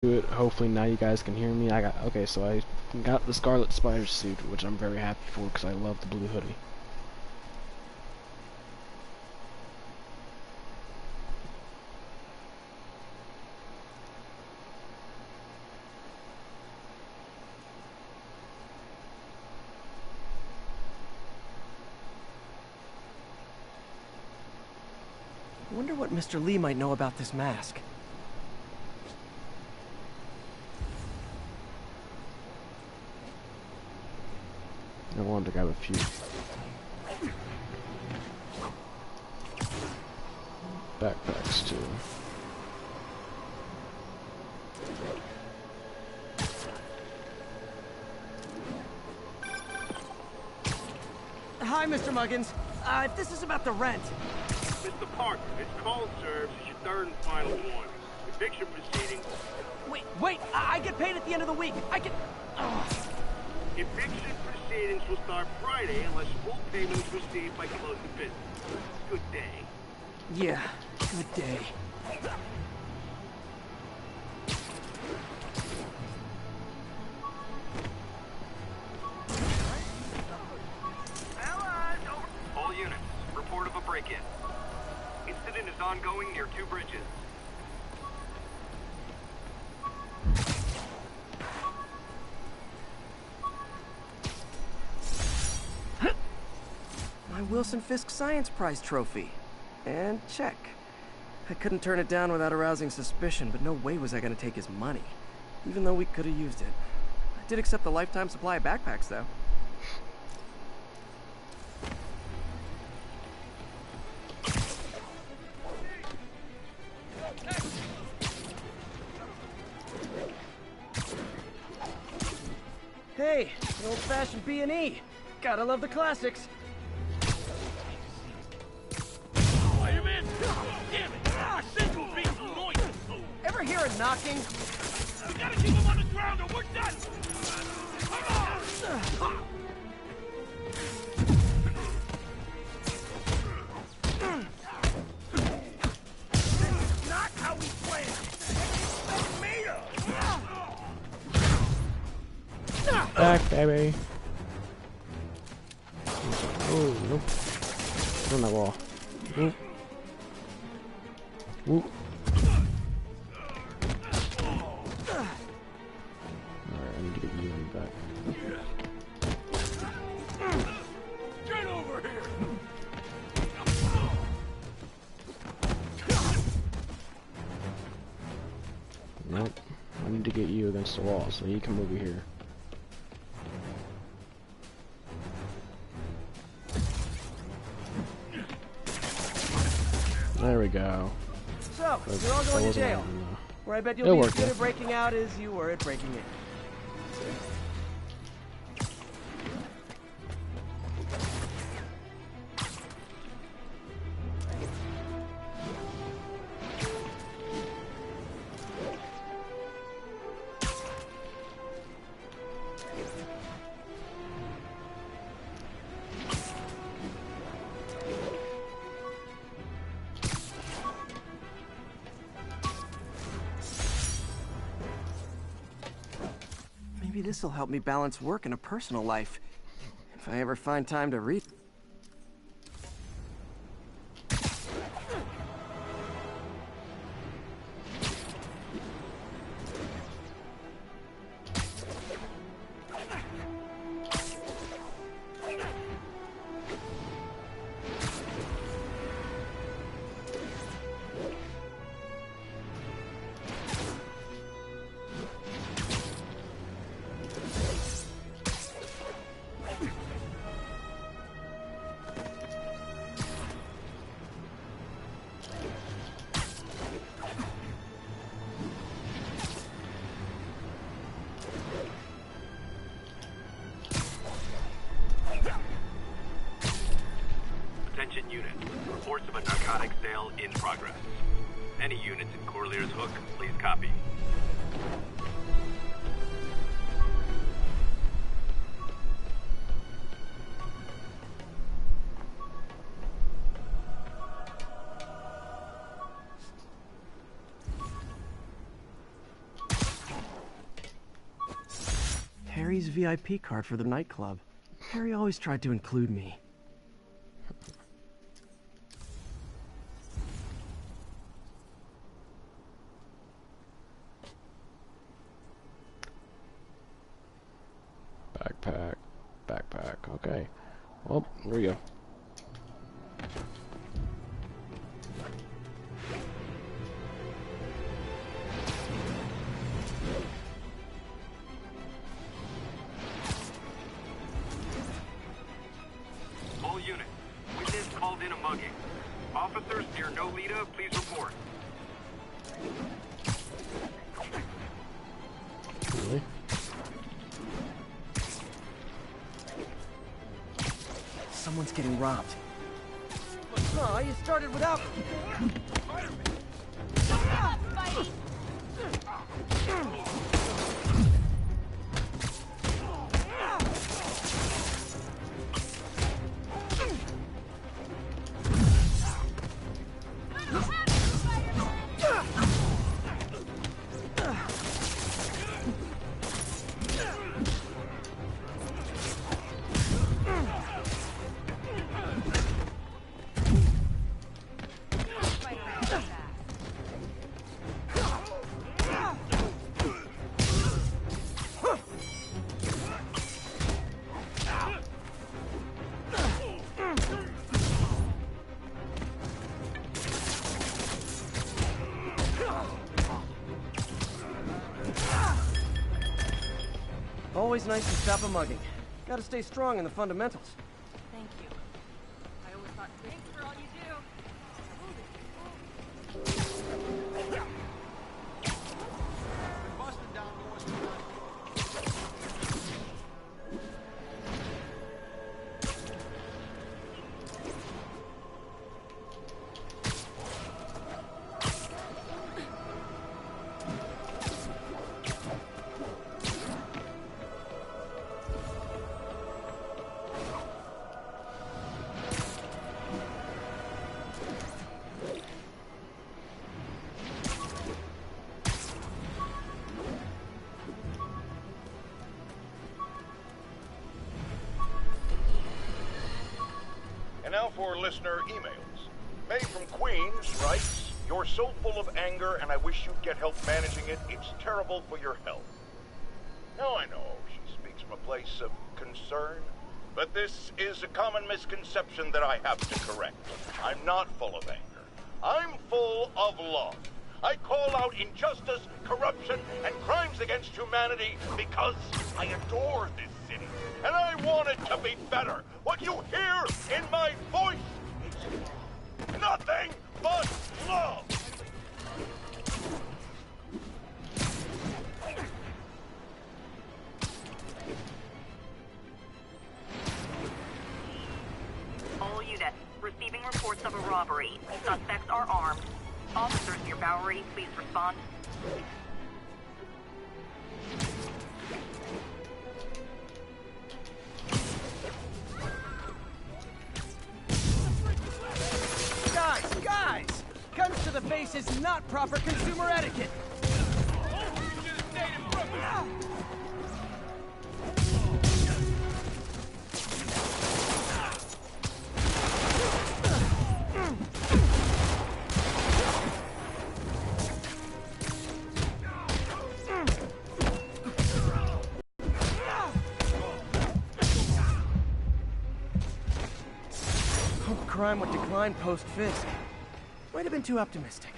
it. Hopefully now you guys can hear me. Okay, so I got the Scarlet Spider suit, which I'm very happy for because I love the blue hoodie. I wonder what Mr. Lee might know about this mask. I wanted to grab a few backpacks too. Hi, Mr. Muggins. This is about the rent. Mr. Parker, this call serves as your third and final warning. Eviction proceedings... Wait! I get paid at the end of the week. I get... Eviction proceedings will start Friday unless full payment is received by close of business. Good day. Yeah, good day. All units, report of a break-in. Incident is ongoing near 2 bridges. My Wilson Fisk Science Prize trophy. And check. I couldn't turn it down without arousing suspicion, but no way was I gonna take his money. Even though we could have used it. I did accept the lifetime supply of backpacks, though. Hey, an old-fashioned B&E. Gotta love the classics. Spiderman! Damn it! I said you were being annoying! Ever hear a knocking? We gotta keep him on the ground or we're done! Come on! This is not how we planned! Expect me to... Back, baby. Oh, nope. On that wall. Oop. Oop. Alright, I need to get you on back. Get over here! Nope. I need to get you against the wall, so you come over here. There we go. So, you're all going to jail. Where I bet you'll be as good at breaking out as you were at breaking in. Maybe this'll help me balance work and a personal life. If I ever find time to read. Attention units. Reports of a narcotic sale in progress. Any units in Corlear's Hook, please copy. Harry's VIP card for the nightclub. Harry always tried to include me. Backpack. Backpack. Okay. Well, here we go. All units, witness called in a mugging. Officers near Nolita, please report. Really? Someone's getting robbed. Oh, you started without me. Always nice to stop a mugging. Gotta stay strong in the fundamentals. Thank you. I always thought thanks for all you do. And now for listener emails. May from Queens writes, "You're so full of anger and I wish you'd get help managing it. It's terrible for your health." Now I know she speaks from a place of concern, but this is a common misconception that I have to correct. I'm not full of anger. I'm full of love. I call out injustice, corruption, and crimes against humanity because I adore this city. And I want it to be better. What you hear in my voice is nothing but love. All units, receiving reports of a robbery. Suspects are armed. Officers near Bowery, please respond. Guys! Guns to the face is not proper consumer etiquette! Hope crime would decline post-Fisk. Might have been too optimistic.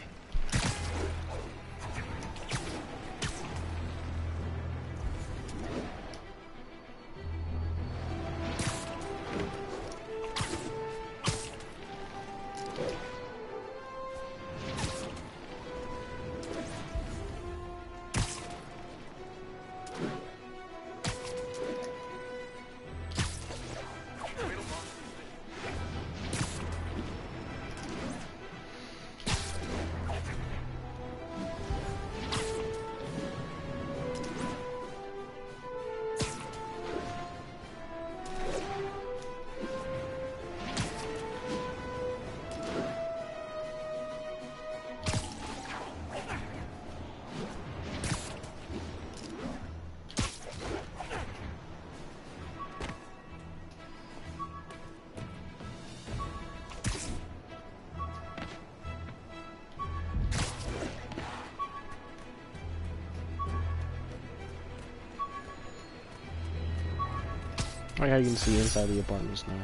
Oh yeah, you can see inside the apartments now.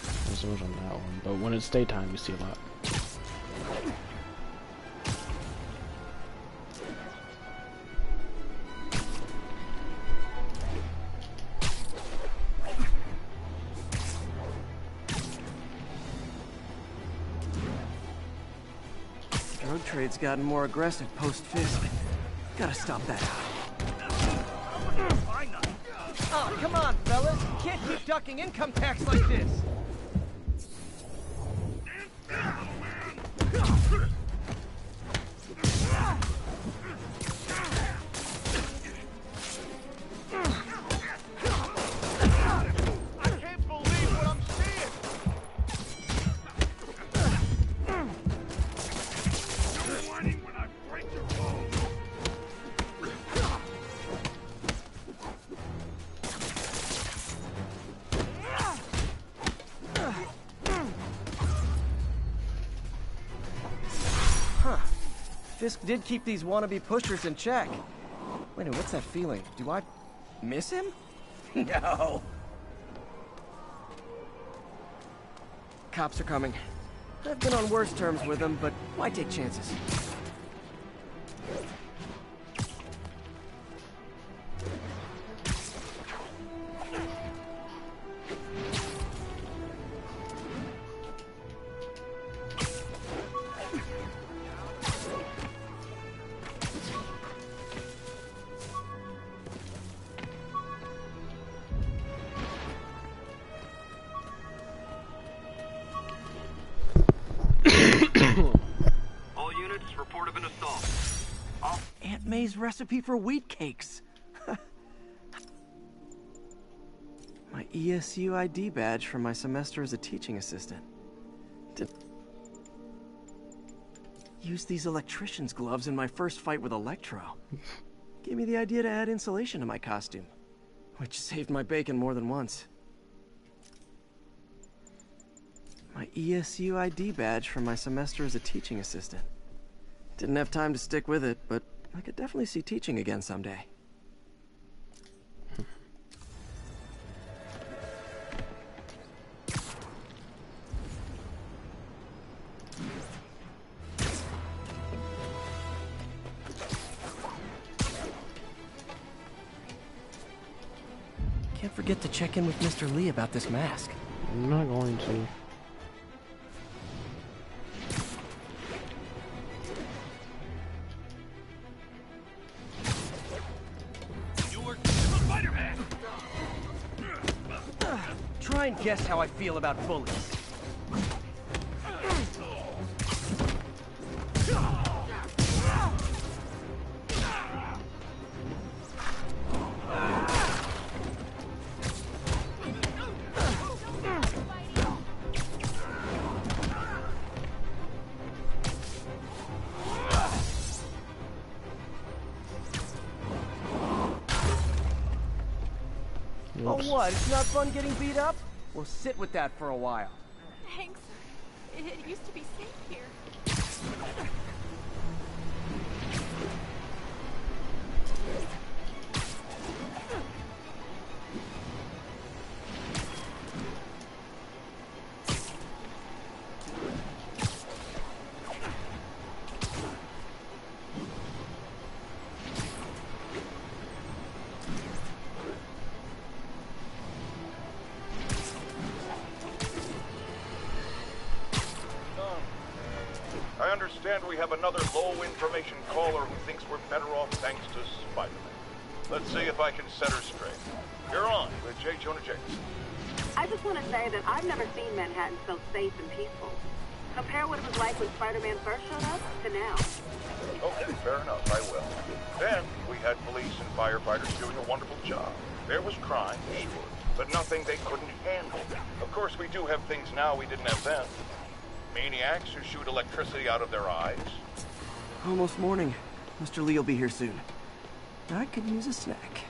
Not so much on that one, but when it's daytime, you see a lot. Drug trade's gotten more aggressive post-Fisk. Gotta stop that. Oh, come on, fellas. Can't keep ducking income tax like this. I can't believe what I'm seeing! No whining when I break your bones! Fisk did keep these wannabe pushers in check. Wait a minute, what's that feeling? Do I miss him? No. Cops are coming. I've been on worse terms with them, but why take chances? All units report of an assault. Aunt May's recipe for wheat cakes. My ESU ID badge from my semester as a teaching assistant. Used these electrician's gloves in my first fight with Electro. Gave me the idea to add insulation to my costume, which saved my bacon more than once. My ESU ID badge from my semester as a teaching assistant. Didn't have time to stick with it, but I could definitely see teaching again someday. Can't forget to check in with Mr. Lee about this mask. I'm not going to. Spiderman! Try and guess how I feel about bullies. Oh, what? It's not fun getting beat up? Well, sit with that for a while. Thanks. It used to be safe here. I understand we have another low-information caller who thinks we're better off thanks to Spiderman. Let's see if I can set her straight. You're on with J. Jonah Jameson. I just want to say that I've never seen Manhattan so safe and peaceful. Compare what it was like when Spider-Man first showed up to now. Okay, fair enough, I will. Then, we had police and firefighters doing a wonderful job. There was crime, sure, but nothing they couldn't handle. Of course, we do have things now we didn't have then. Maniacs who shoot electricity out of their eyes. Almost morning. Mr. Lee will be here soon. I could use a snack.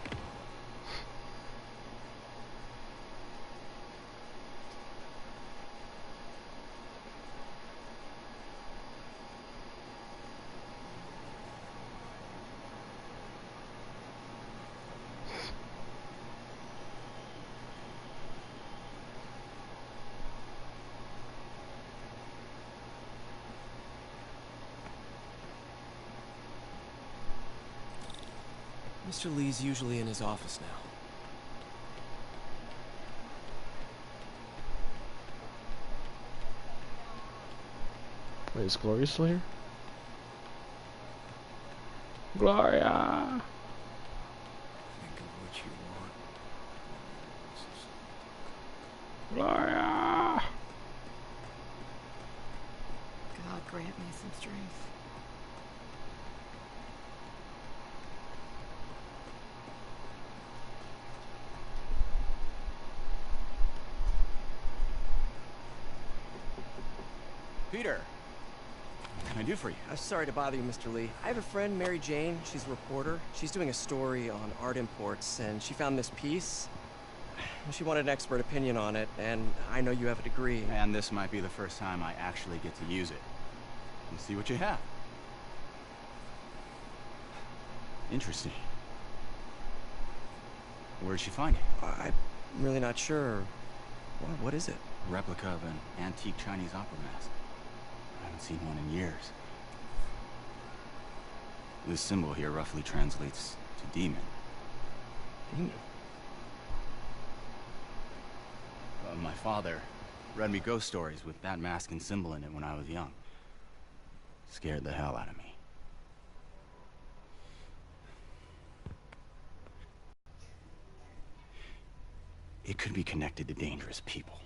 Mr. Lee's usually in his office now. Wait, is Gloria still here? Gloria! Think of what you want. Gloria! God grant me some strength. Peter, what can I do for you? I'm sorry to bother you, Mr. Lee. I have a friend, Mary Jane. She's a reporter. She's doing a story on art imports, and she found this piece. She wanted an expert opinion on it, and I know you have a degree. And this might be the first time I actually get to use it. Let's see what you have. Interesting. Where'd she find it? I'm really not sure. What is it? A replica of an antique Chinese opera mask. I haven't seen one in years. This symbol here roughly translates to demon. Demon? My father read me ghost stories with that mask and symbol in it when I was young. Scared the hell out of me. It could be connected to dangerous people.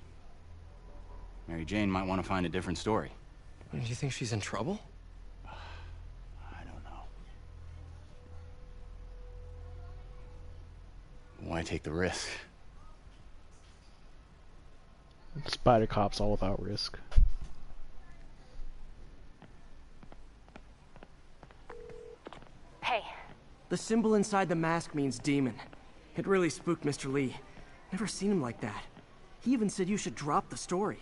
Mary Jane might want to find a different story. Do you think she's in trouble? I don't know. Why take the risk? Spider Cop's all without risk. Hey. The symbol inside the mask means demon. It really spooked Mr. Lee. Never seen him like that. He even said you should drop the story.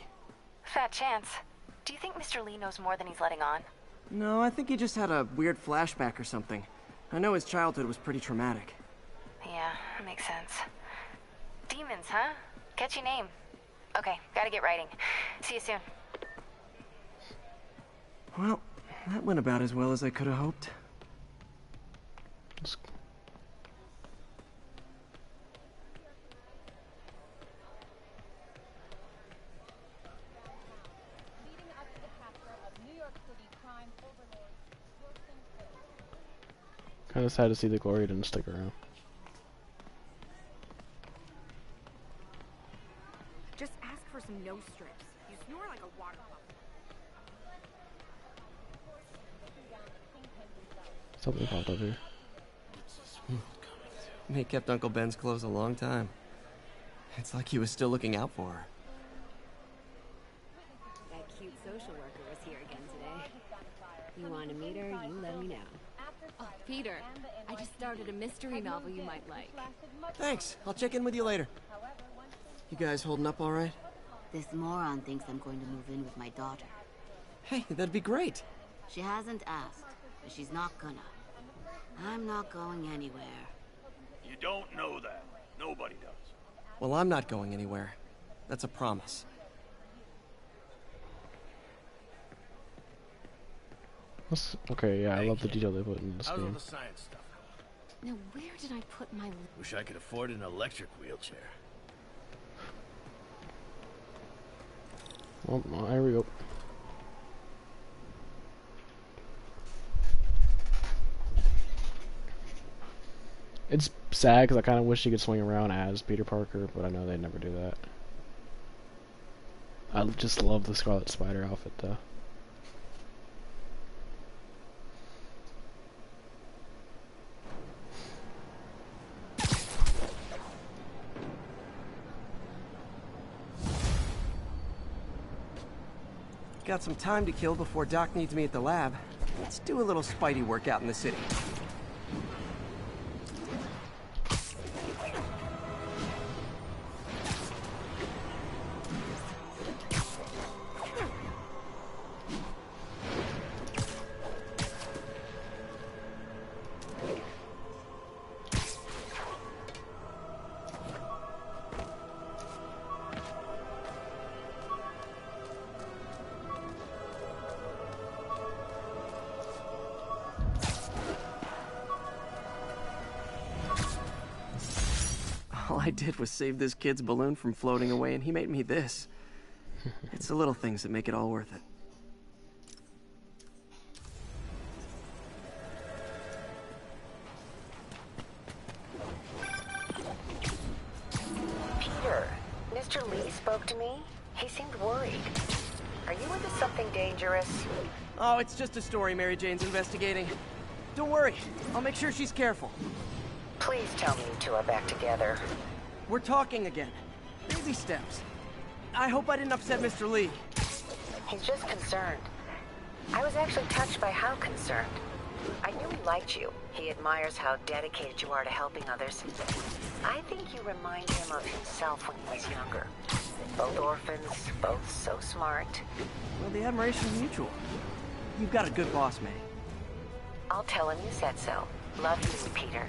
Fat chance. Do you think Mr. Lee knows more than he's letting on? No, I think he just had a weird flashback or something. I know his childhood was pretty traumatic. Yeah, that makes sense. Demons, huh? Catchy name. Okay, gotta get writing. See you soon. Well, that went about as well as I could have hoped. Kinda sad to see the Gloria didn't stick around. Just ask for some nose strips. You snore like a water pump. Something popped up here. May kept Uncle Ben's clothes a long time. It's like he was still looking out for her. That cute social worker was here again today. You want to meet her, you let me know. Oh, Peter, I just started a mystery novel you might like. Thanks. I'll check in with you later. You guys holding up all right? This moron thinks I'm going to move in with my daughter. Hey, that'd be great. She hasn't asked, but she's not gonna. I'm not going anywhere. You don't know that. Nobody does. Well, I'm not going anywhere. That's a promise. Okay, yeah, I love the detail they put in this How's all game. the science stuff? Now, where did I put my... Wish I could afford an electric wheelchair. Well, here we go. It's sad because I kind of wish he could swing around as Peter Parker, but I know they'd never do that. I just love the Scarlet Spider outfit, though. Got some time to kill before Doc needs me at the lab. Let's do a little Spidey workout in the city. All I did was save this kid's balloon from floating away, and he made me this. It's the little things that make it all worth it. Peter, Mr. Lee spoke to me. He seemed worried. Are you into something dangerous? Oh, it's just a story Mary Jane's investigating. Don't worry, I'll make sure she's careful. Please tell me you two are back together. We're talking again. Baby steps. I hope I didn't upset Mr. Lee. He's just concerned. I was actually touched by how concerned. I knew he liked you. He admires how dedicated you are to helping others. I think you remind him of himself when he was younger. Both orphans, both so smart. Well, the admiration's mutual. You've got a good boss, May. I'll tell him you said so. Love you, Peter.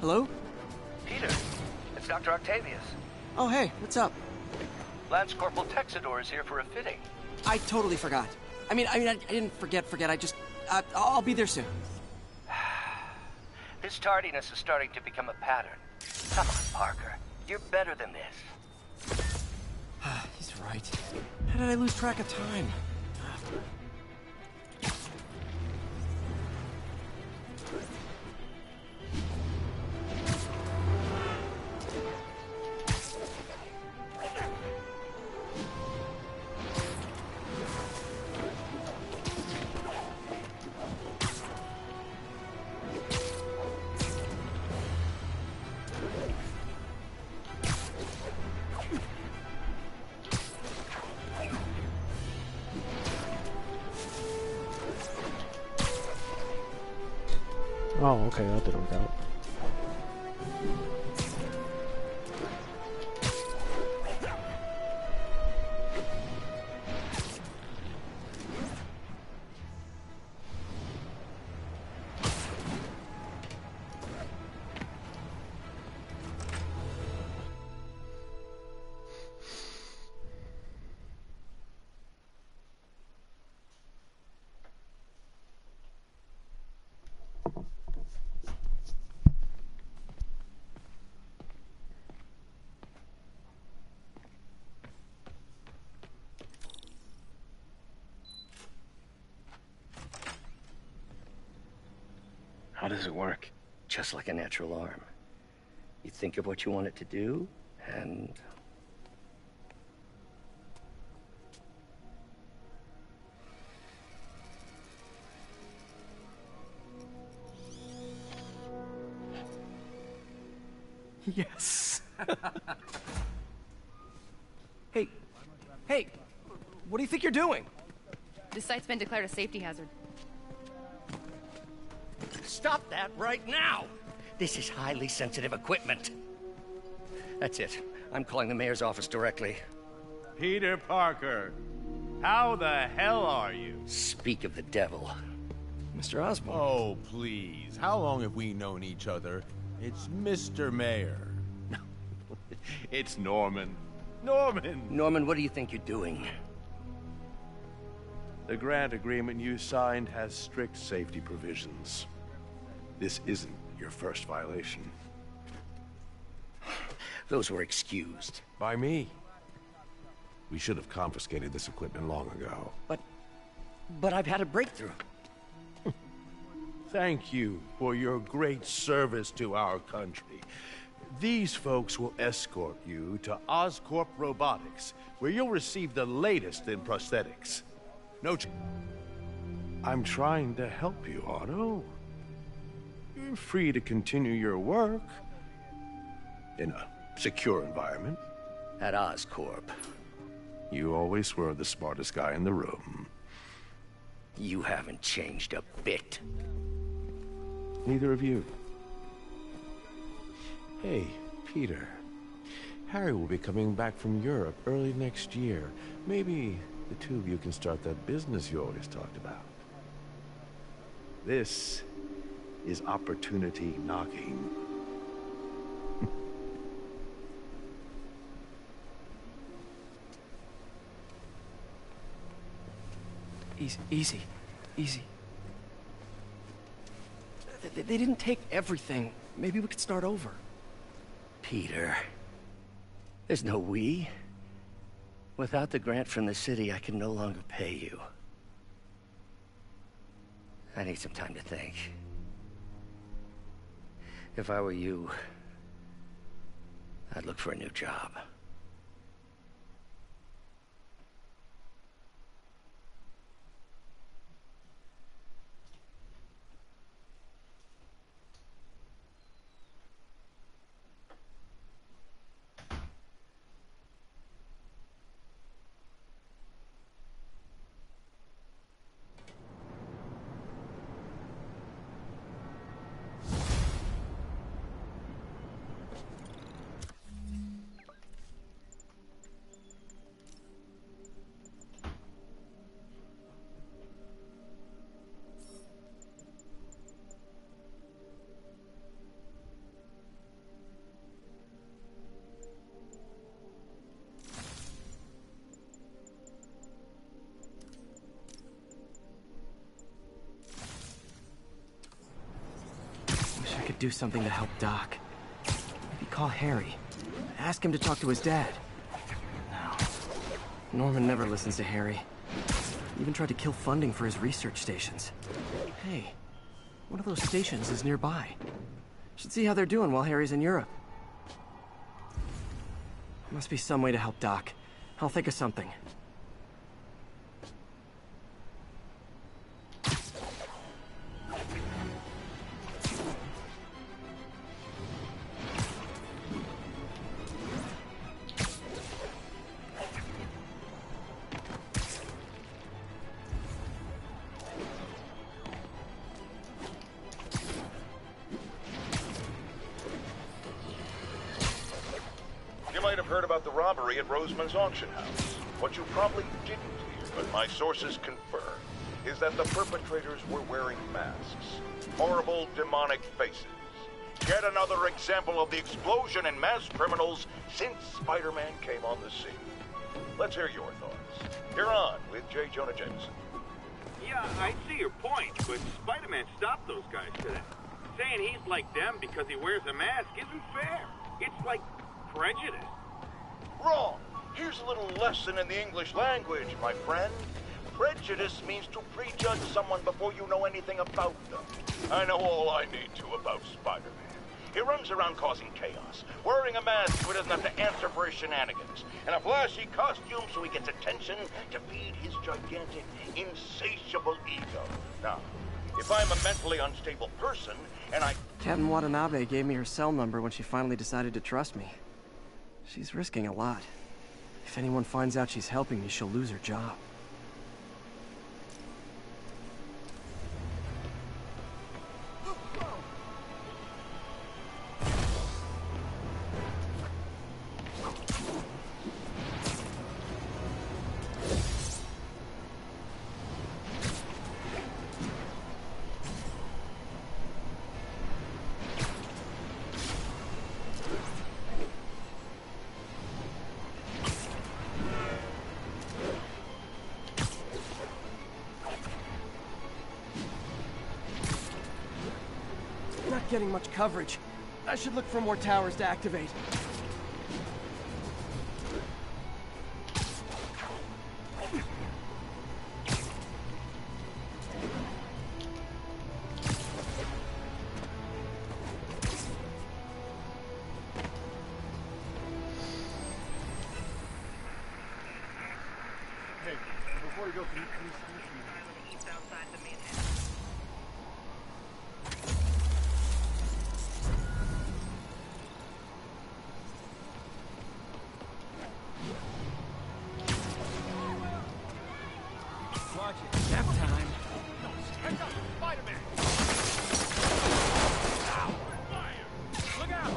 Hello? Peter, it's Dr. Octavius. Oh, hey, what's up? Lance Corporal Texador is here for a fitting. I totally forgot. I didn't forget. I just, I'll be there soon. This tardiness is starting to become a pattern. Come on, Parker. You're better than this. He's right. How did I lose track of time? Oh, okay, that didn't work out. How does it work? Just like a natural arm. You think of what you want it to do, and... Yes. Hey, what do you think you're doing? This site's been declared a safety hazard. Stop that right now! This is highly sensitive equipment. That's it. I'm calling the mayor's office directly. Peter Parker, how the hell are you? Speak of the devil. Mr. Osborn. Oh, please. How long have we known each other? It's Mr. Mayor. It's Norman. Norman! Norman, what do you think you're doing? The grant agreement you signed has strict safety provisions. This isn't your first violation. Those were excused. By me. We should have confiscated this equipment long ago. But I've had a breakthrough. Thank you for your great service to our country. These folks will escort you to Oscorp Robotics, where you'll receive the latest in prosthetics. I'm trying to help you, Otto. You're free to continue your work in a secure environment. At Oscorp. You always were the smartest guy in the room. You haven't changed a bit. Neither of you. Hey, Peter. Harry will be coming back from Europe early next year. Maybe the two of you can start that business you always talked about. This is opportunity knocking. Easy. They didn't take everything. Maybe we could start over. Peter. There's no we. Without the grant from the city, I can no longer pay you. I need some time to think. If I were you, I'd look for a new job. I could do something to help Doc. Maybe call Harry. Ask him to talk to his dad. No. Norman never listens to Harry. He even tried to kill funding for his research stations. Hey, one of those stations is nearby. Should see how they're doing while Harry's in Europe. Must be some way to help Doc. I'll think of something. At Roseman's auction house. What you probably didn't hear, but my sources confirm, is that the perpetrators were wearing masks. Horrible, demonic faces. Yet another example of the explosion in mass criminals since Spider-Man came on the scene. Let's hear your thoughts. You're on with J. Jonah Jameson. Yeah, I see your point, but Spider-Man stopped those guys today. Saying he's like them because he wears a mask isn't fair. It's like prejudice. Wrong. Here's a little lesson in the English language, my friend. Prejudice means to prejudge someone before you know anything about them. I know all I need to about Spider-Man. He runs around causing chaos, wearing a mask so he doesn't have to answer for his shenanigans, and a flashy costume so he gets attention to feed his gigantic, insatiable ego. Now, if I'm a mentally unstable person, and Captain Watanabe gave me her cell number when she finally decided to trust me. She's risking a lot. If anyone finds out she's helping me, she'll lose her job. Getting much coverage. I should look for more towers to activate. Hey, before you go, can you He's outside the main Watch it. Nap time. Pick up, Spider-Man! Ow! Fire! Look out!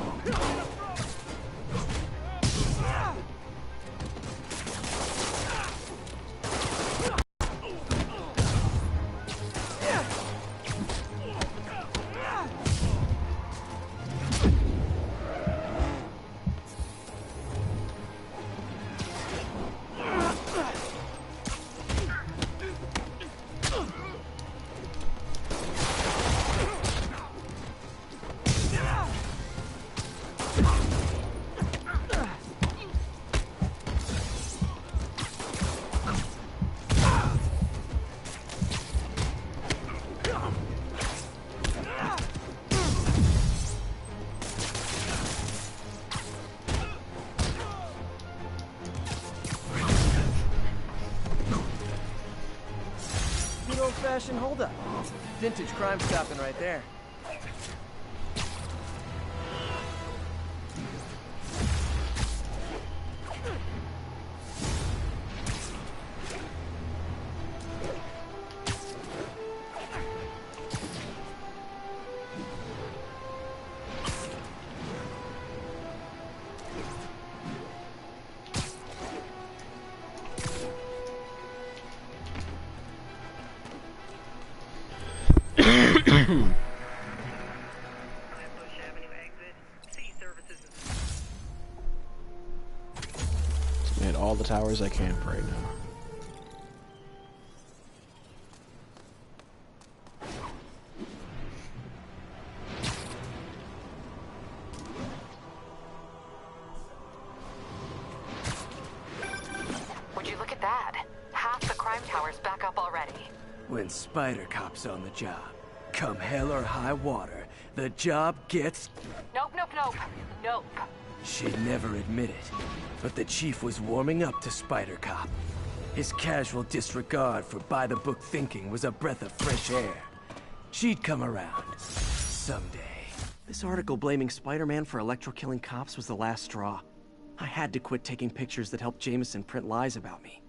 old-fashioned holdup. Vintage crime stopping right there. Hit all the towers I can for right now. Would you look at that? Half the crime tower's back up already. When Spider Cop's on the job, come hell or high water, the job gets... Nope, nope, nope. Nope. She'd never admit it, but the chief was warming up to Spider Cop. His casual disregard for by-the-book thinking was a breath of fresh air. She'd come around. Someday. This article blaming Spider-Man for electro-killing cops was the last straw. I had to quit taking pictures that helped Jameson print lies about me.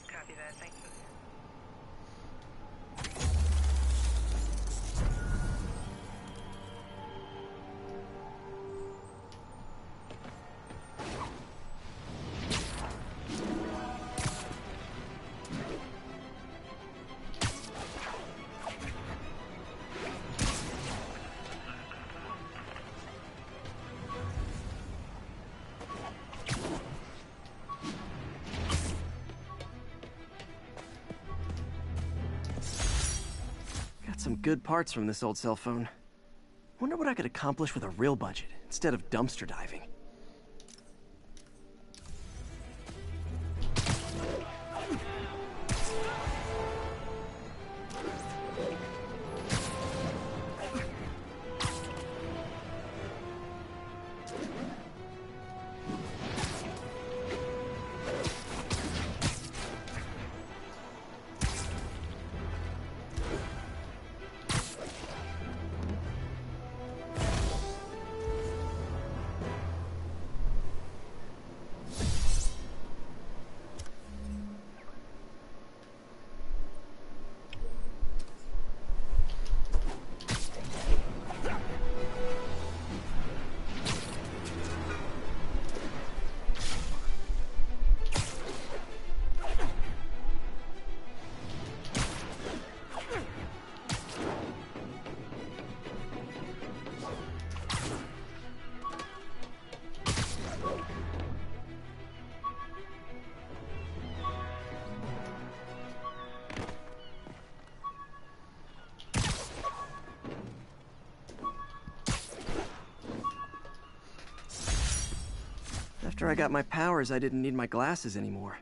Copy that. Thanks for this. Got some good parts from this old cell phone. Wonder what I could accomplish with a real budget instead of dumpster diving. After I got my powers, I didn't need my glasses anymore.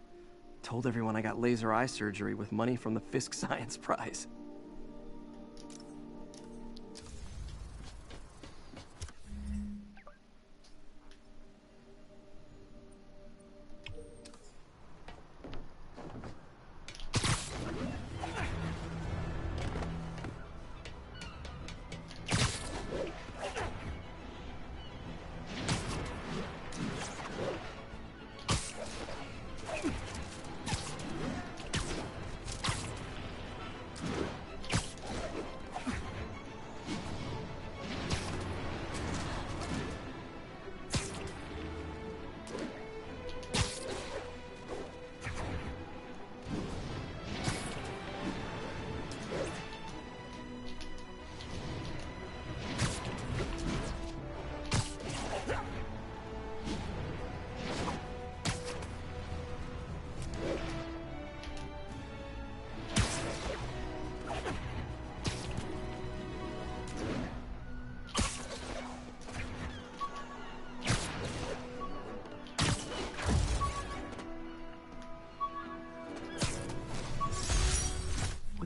Told everyone I got laser eye surgery with money from the Fisk Science Prize.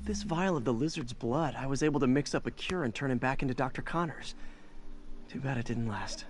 this vial of the lizard's blood, I was able to mix up a cure and turn him back into Dr. Connors. Too bad it didn't last.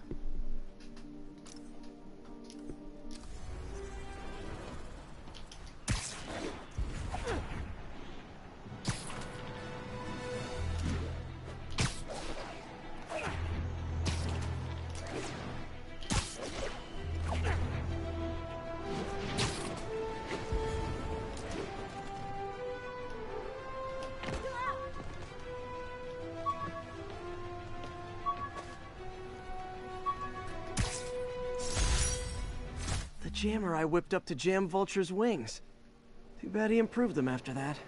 Jammer I whipped up to jam Vulture's wings. Too bad he improved them after that.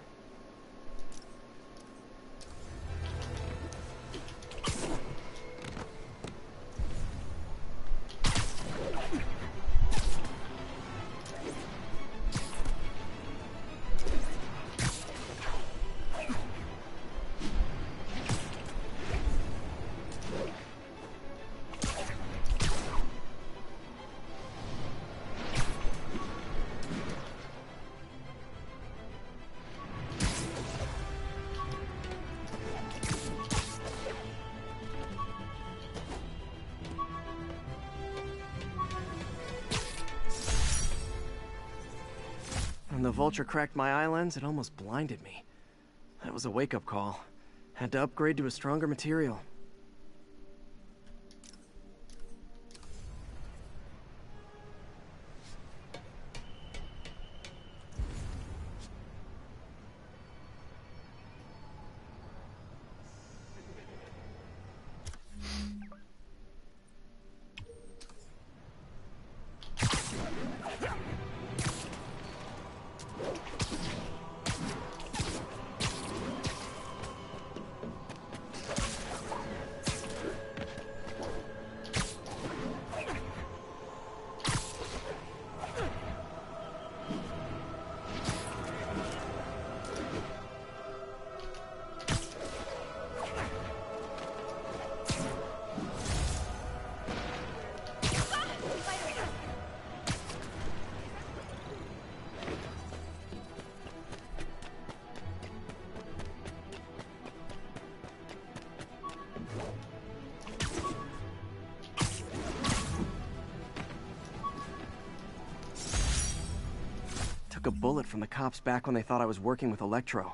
When the Vulture cracked my eye lens, it almost blinded me. That was a wake-up call. Had to upgrade to a stronger material. Took a bullet from the cops back when they thought I was working with Electro.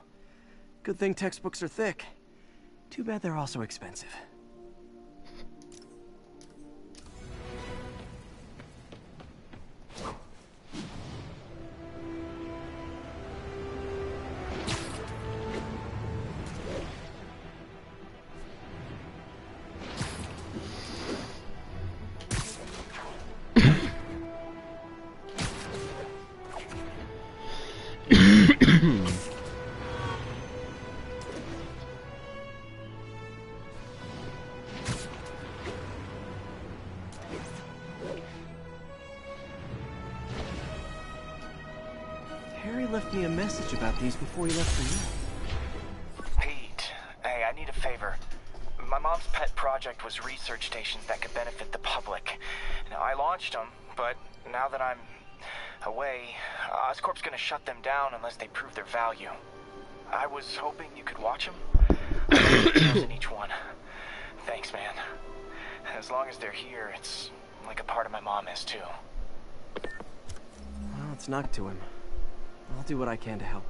Good thing textbooks are thick. Too bad they're also expensive. Harry left me a message about these before he left for you. Pete, hey, I need a favor. My mom's pet project was research stations that could benefit the public. Now, I launched them, but now that I'm away, Oscorp's gonna shut them down unless they prove their value. I was hoping you could watch them. In each one. Thanks, man. As long as they're here, it's like a part of my mom is, too. Well, it's knocked to him. I'll do what I can to help.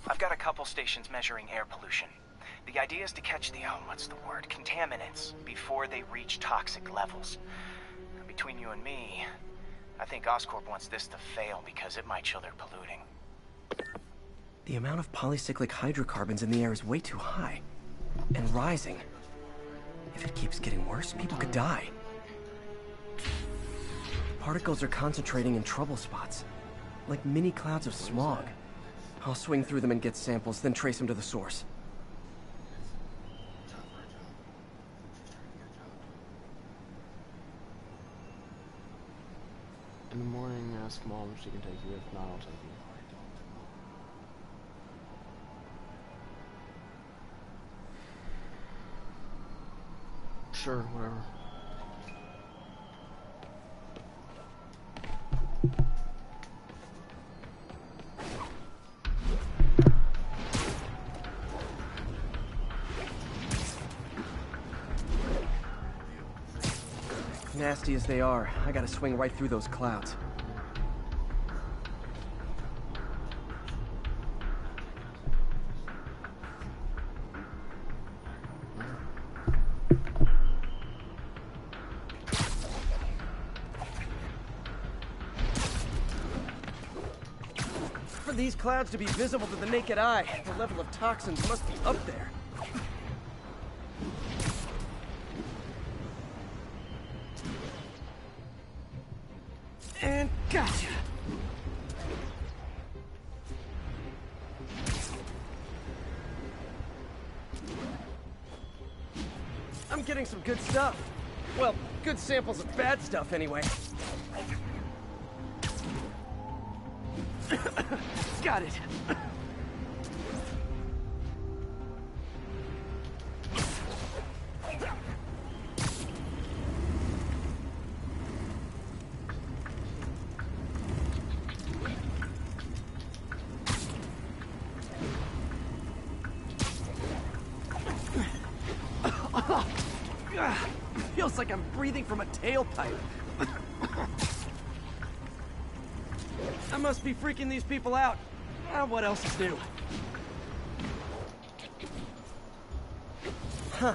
I've got a couple stations measuring air pollution. The idea is to catch the, what's the word, contaminants before they reach toxic levels. Between you and me, I think Oscorp wants this to fail because it might show they're polluting. The amount of polycyclic hydrocarbons in the air is way too high. And rising. If it keeps getting worse, people could die. Particles are concentrating in trouble spots. Like mini clouds of smog. I'll swing through them and get samples, then trace them to the source. In the morning, ask Mom if she can take you. If not, I'll take you. Sure, whatever. Nasty as they are, I gotta swing right through those clouds. For these clouds to be visible to the naked eye, the level of toxins must be up there. And gotcha! I'm getting some good stuff. Well, good samples of bad stuff anyway. Got it. Feels like I'm breathing from a tailpipe. I must be freaking these people out. What else is new? Huh.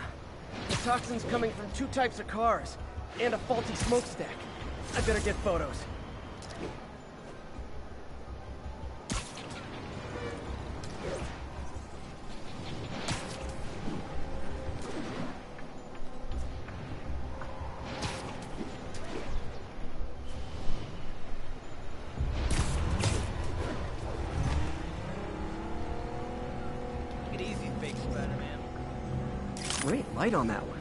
The toxin's coming from 2 types of cars, and a faulty smokestack. I better get photos. Great light on that one.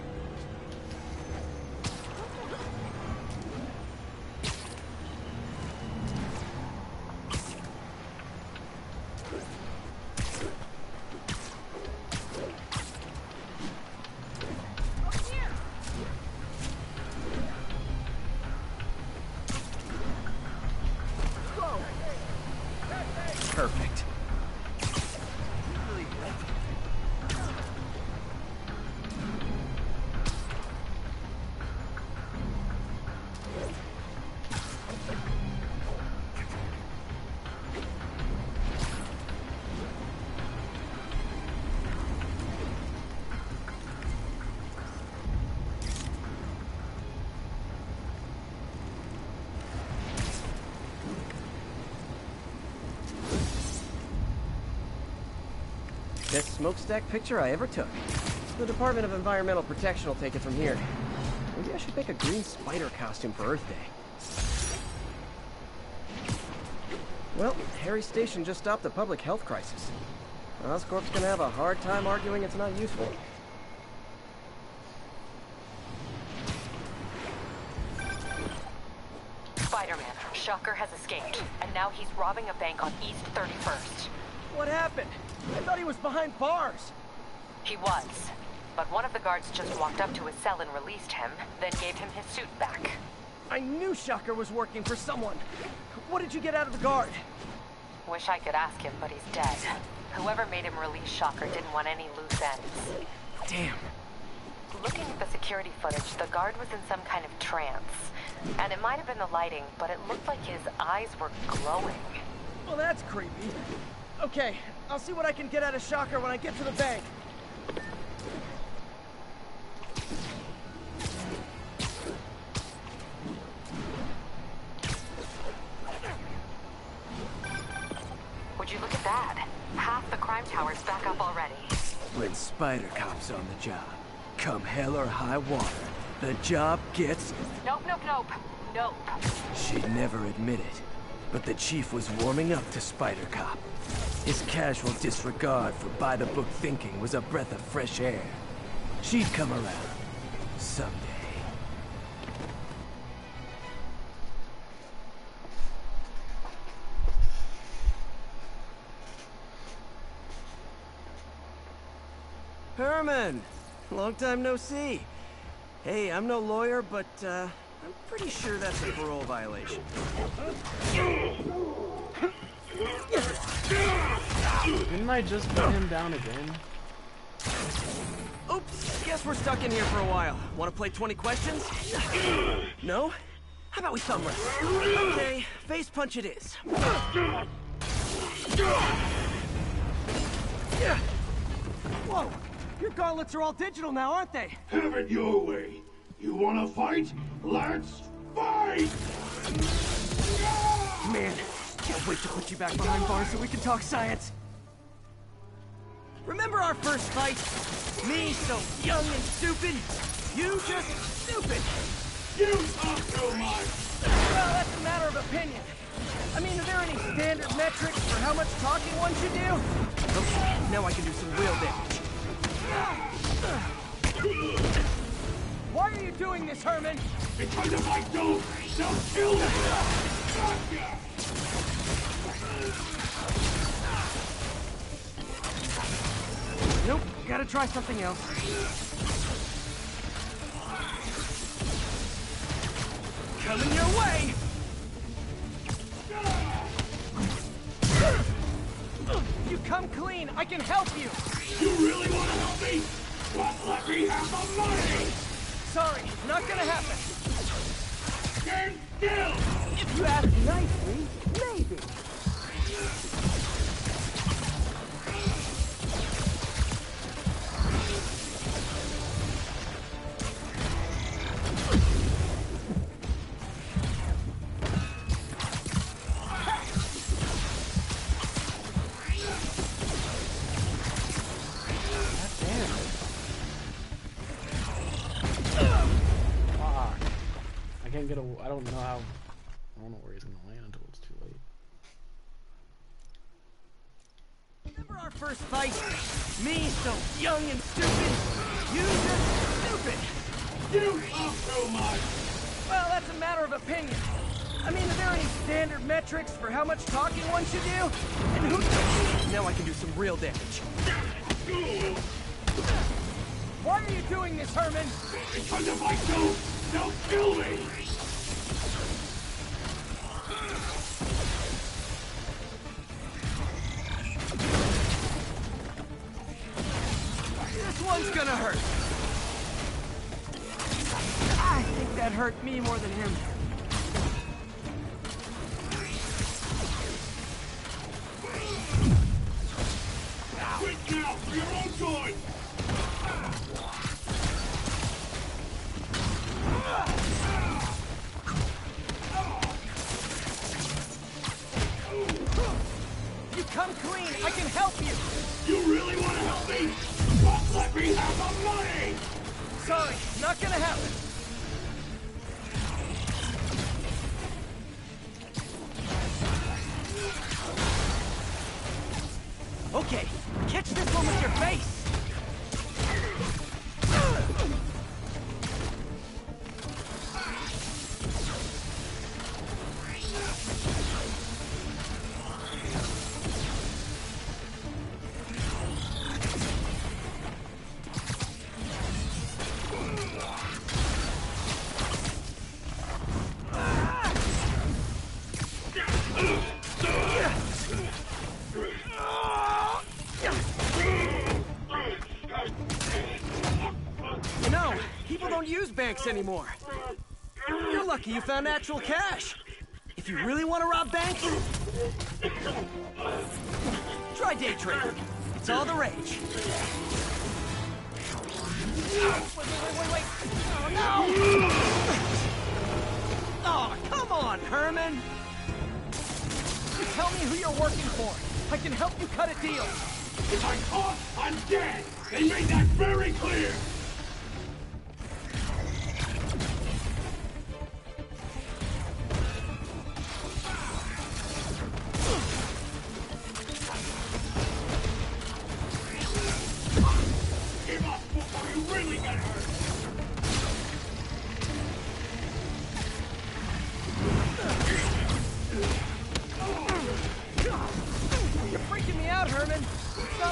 Perfect. Best smokestack picture I ever took. The Department of Environmental Protection will take it from here. Maybe I should make a green spider costume for Earth Day. Well, Harry Station just stopped a public health crisis. Oscorp's gonna have a hard time arguing it's not useful. Spider-Man, Shocker has escaped, and now he's robbing a bank on East 31st. What happened? I thought he was behind bars. He was, but one of the guards just walked up to his cell and released him, then gave him his suit back. I knew Shocker was working for someone. What did you get out of the guard? Wish I could ask him, but he's dead. Whoever made him release Shocker didn't want any loose ends. Damn. Looking at the security footage, the guard was in some kind of trance. And it might have been the lighting, but it looked like his eyes were glowing. Well, that's creepy. Okay, I'll see what I can get out of Shocker when I get to the bank. Would you look at that? Half the crime tower's back up already. When Spider Cop's on the job, come hell or high water, the job gets... Nope, nope, nope. Nope. She'd never admit it, but the chief was warming up to Spider Cop. His casual disregard for by-the-book thinking was a breath of fresh air. She'd come around. Someday. Herman! Long time no see. Hey, I'm no lawyer, but I'm pretty sure that's a parole violation. Didn't I just put him down again? Oops, guess we're stuck in here for a while. Want to play 20 questions? No? How about we thumb wrestle? Okay, face punch it is. Whoa! Your gauntlets are all digital now, aren't they? Have it your way. You wanna fight? Let's fight! Man, can't wait to put you back behind bars so we can talk science. Remember our first fight? Me so young and stupid. You just stupid. You talk too much. Well, that's a matter of opinion. I mean, are there any standard metrics for how much talking one should do? Okay, now I can do some real damage. Why are you doing this, Herman? Because if I don't, they'll kill me. Gotcha. Nope, gotta try something else. Coming your way! You come clean, I can help you! You really want to help me? Well, let me have the money! Sorry, not gonna happen. Stand still! If you ask nicely, maybe. I don't know how. I don't know where he's gonna land until it's too late. Remember our first fight? Me so young and stupid. You just stupid. You talk too much. Well, that's a matter of opinion. I mean, are there any standard metrics for how much talking one should do? And who? Now I can do some real damage. Why are you doing this, Herman? Because if I don't, they'll kill me. This one's gonna hurt. I think that hurt me more than him. Quit now, for your own good. You come clean, I can help you. You really want to help me? But let me have the money! Sorry, not gonna happen. Okay, catch this one with your face. Banks anymore. You're lucky you found actual cash. If you really want to rob banks, try day trading. It's all the rage. Wait. Oh, no! Oh, come on, Herman! You tell me who you're working for. I can help you cut a deal. If I'm caught, I'm dead! They made that very clear!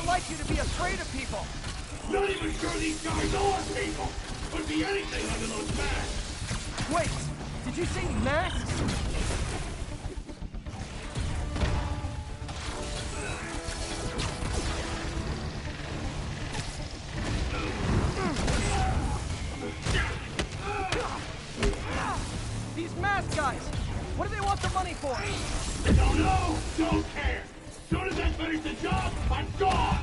Like you to be afraid of people. Not even sure these guys are people, but see anything under those masks. Wait, did you say masks? These mask guys, what do they want the money for? Don't know, don't care. As soon as I finish the job, I'm gone.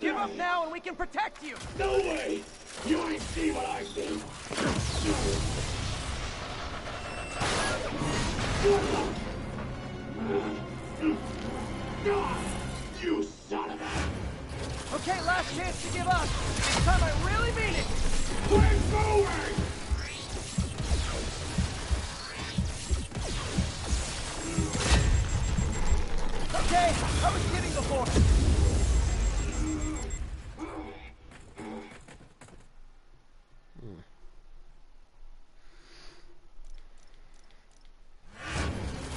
Give up now and we can protect you! No way! You ain't see what I see! You son of a... Okay, last chance to give up. This time I really mean it! We're going! Okay, I was kidding before.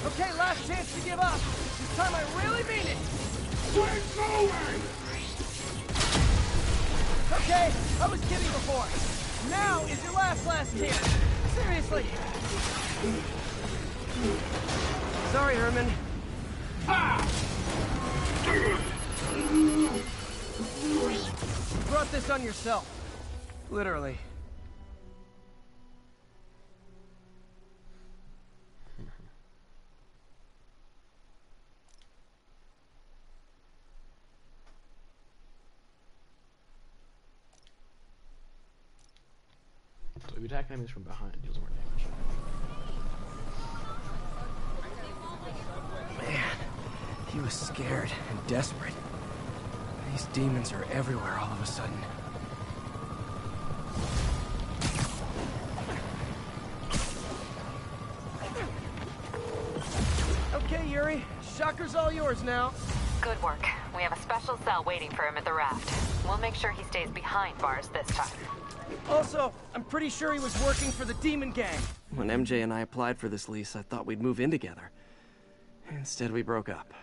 Okay, last chance to give up. This time I really mean it. We're going! Okay, I was kidding before. Now is your last chance. Seriously. Sorry, Herman. You brought this on yourself. Literally. So if you attack enemies from behind, it deals more damage. Man, he was scared and desperate. These demons are everywhere all of a sudden. Okay, Yuri. Shocker's all yours now. Good work. We have a special cell waiting for him at the raft. We'll make sure he stays behind bars this time. Also, I'm pretty sure he was working for the Demon Gang. When MJ and I applied for this lease, I thought we'd move in together. Instead, we broke up.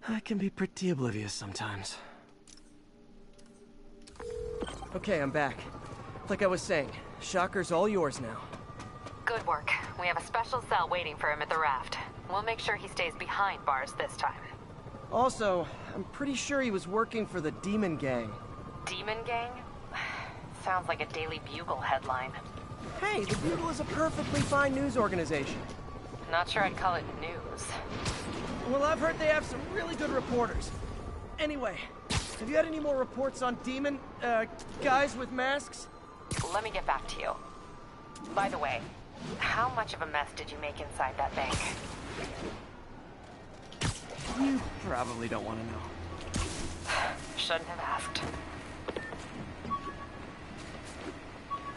I can be pretty oblivious sometimes. Okay, I'm back. Like I was saying, Shocker's all yours now. Good work. We have a special cell waiting for him at the raft. We'll make sure he stays behind bars this time. Also, I'm pretty sure he was working for the Demon Gang. Demon Gang? Sounds like a Daily Bugle headline. Hey, the Bugle is a perfectly fine news organization. Not sure I'd call it news. Well, I've heard they have some really good reporters. Anyway, have you had any more reports on demon, guys with masks? Let me get back to you. By the way, how much of a mess did you make inside that bank? You probably don't want to know. Shouldn't have asked.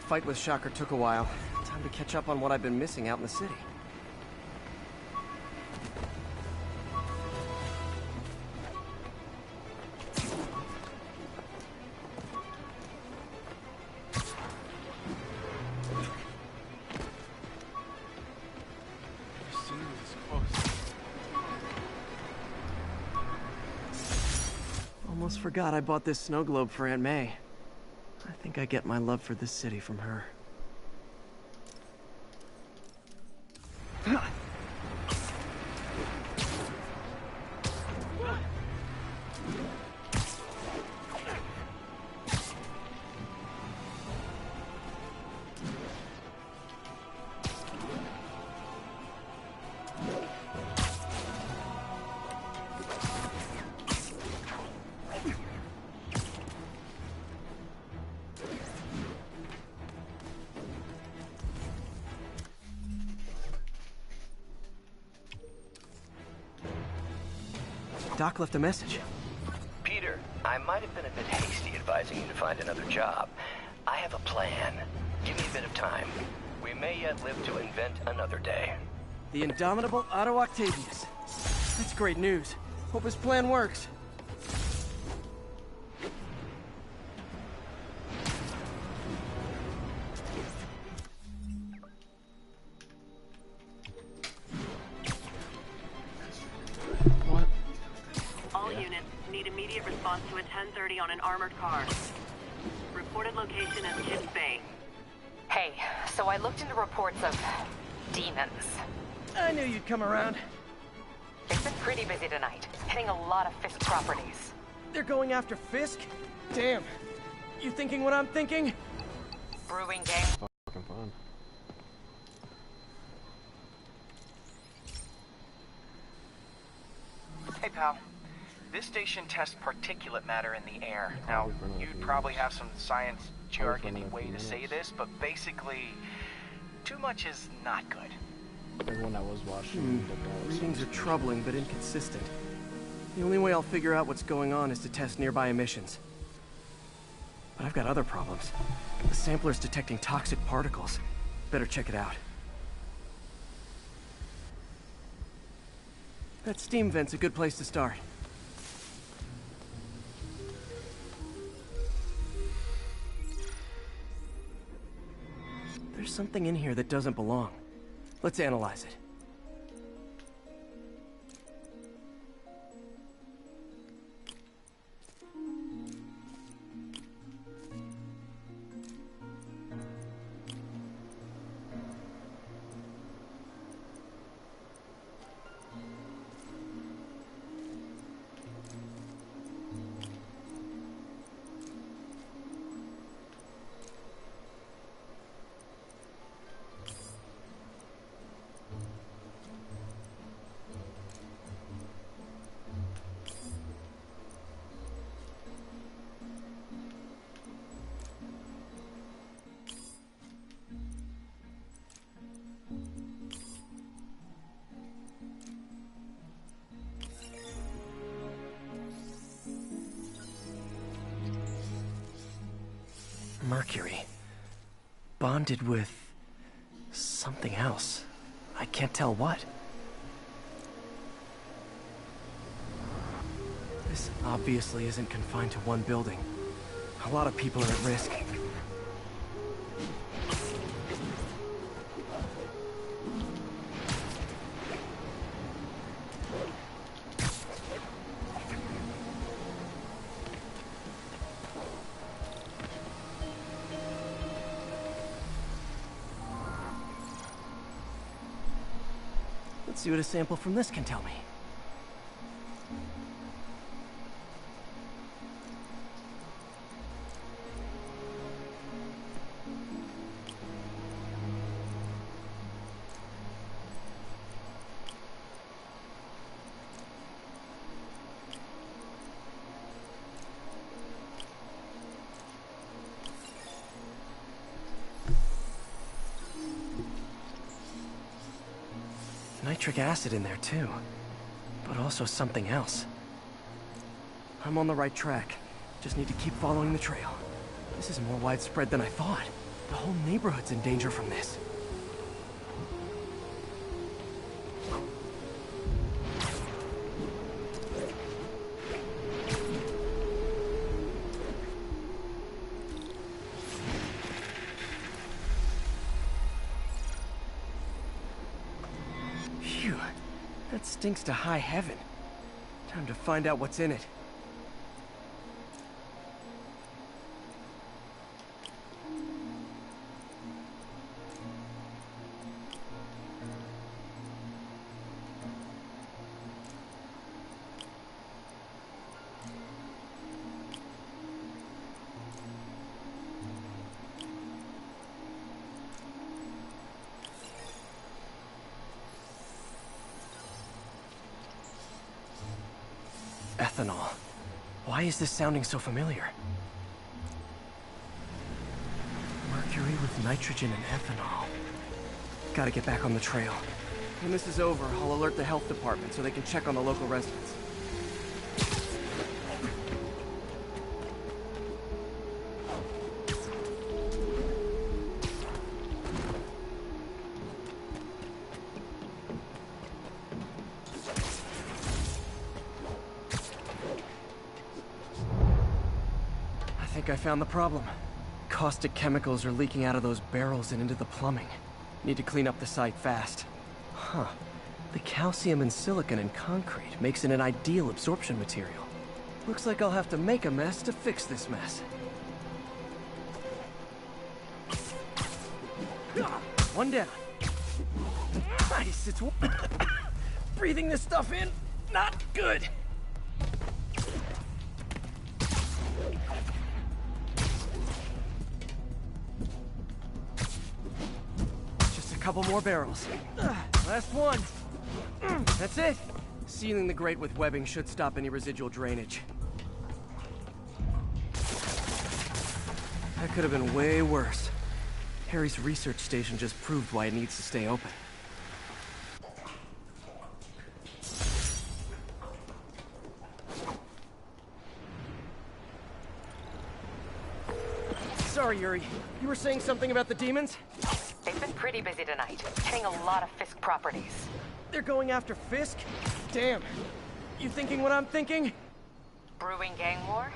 Fight with Shocker took a while. Time to catch up on what I've been missing out in the city. Almost forgot I bought this snow globe for Aunt May. I think I get my love for this city from her. Doc left a message. Peter, I might have been a bit hasty advising you to find another job. I have a plan. Give me a bit of time. We may yet live to invent another day. The indomitable Otto Octavius. That's great news. Hope his plan works. What? All units need immediate response to a 1030 on an armored car. Reported location is Kids Bay. Hey, so I looked into reports of demons. I knew you'd come around. It's been pretty busy tonight, hitting a lot of Fisk properties. They're going after Fisk? Damn. You thinking what I'm thinking? Brewing gang. Fucking fun. Hey, pal. This station tests particulate matter in the air. Now, you'd probably have some science jargony way to say this, but basically, too much is not good. Everyone that was watching. Readings are troubling but inconsistent. The only way I'll figure out what's going on is to test nearby emissions. But I've got other problems. The sampler's detecting toxic particles. Better check it out. That steam vent's a good place to start. There's something in here that doesn't belong. Let's analyze it. Mercury. Bonded with something else. I can't tell what. This obviously isn't confined to one building. A lot of people are at risk. Let's see what a sample from this can tell me. Nitric acid in there too, but also something else. I'm on the right track. Just need to keep following the trail. This is more widespread than I thought. The whole neighborhood's in danger from this. Phew, that stinks to high heaven. Time to find out what's in it. Ethanol. Why is this sounding so familiar? Mercury with nitrogen and ethanol. Gotta get back on the trail. When this is over, I'll alert the health department so they can check on the local residents. I think I found the problem. Caustic chemicals are leaking out of those barrels and into the plumbing. Need to clean up the site fast. Huh. The calcium and silicon in concrete makes it an ideal absorption material. Looks like I'll have to make a mess to fix this mess. One down. Nice, it's... Breathing this stuff in, not good. Just a couple more barrels. Last one. That's it. Sealing the grate with webbing should stop any residual drainage. That could have been way worse. Harry's research station just proved why it needs to stay open. Sorry, Yuri. You were saying something about the demons? They've been pretty busy tonight, hitting a lot of Fisk properties. They're going after Fisk? Damn. You thinking what I'm thinking? Brewing gang war?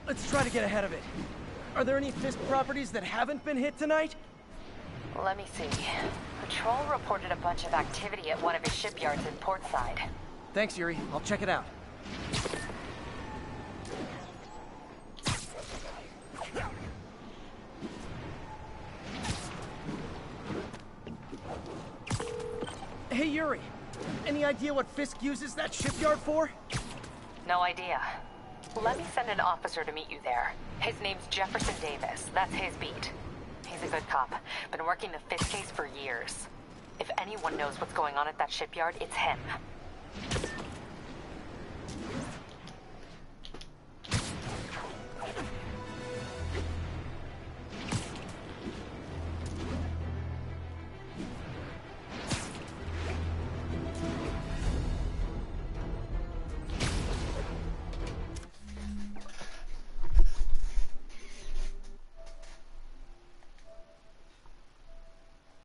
Let's try to get ahead of it. Are there any Fisk properties that haven't been hit tonight? Let me see. Patrol reported a bunch of activity at one of his shipyards in Portside. Thanks, Yuri. I'll check it out. Hey, Yuri. Any idea what Fisk uses that shipyard for? No idea. Let me send an officer to meet you there. His name's Jefferson Davis. That's his beat. He's a good cop. Been working the Fisk case for years. If anyone knows what's going on at that shipyard, it's him.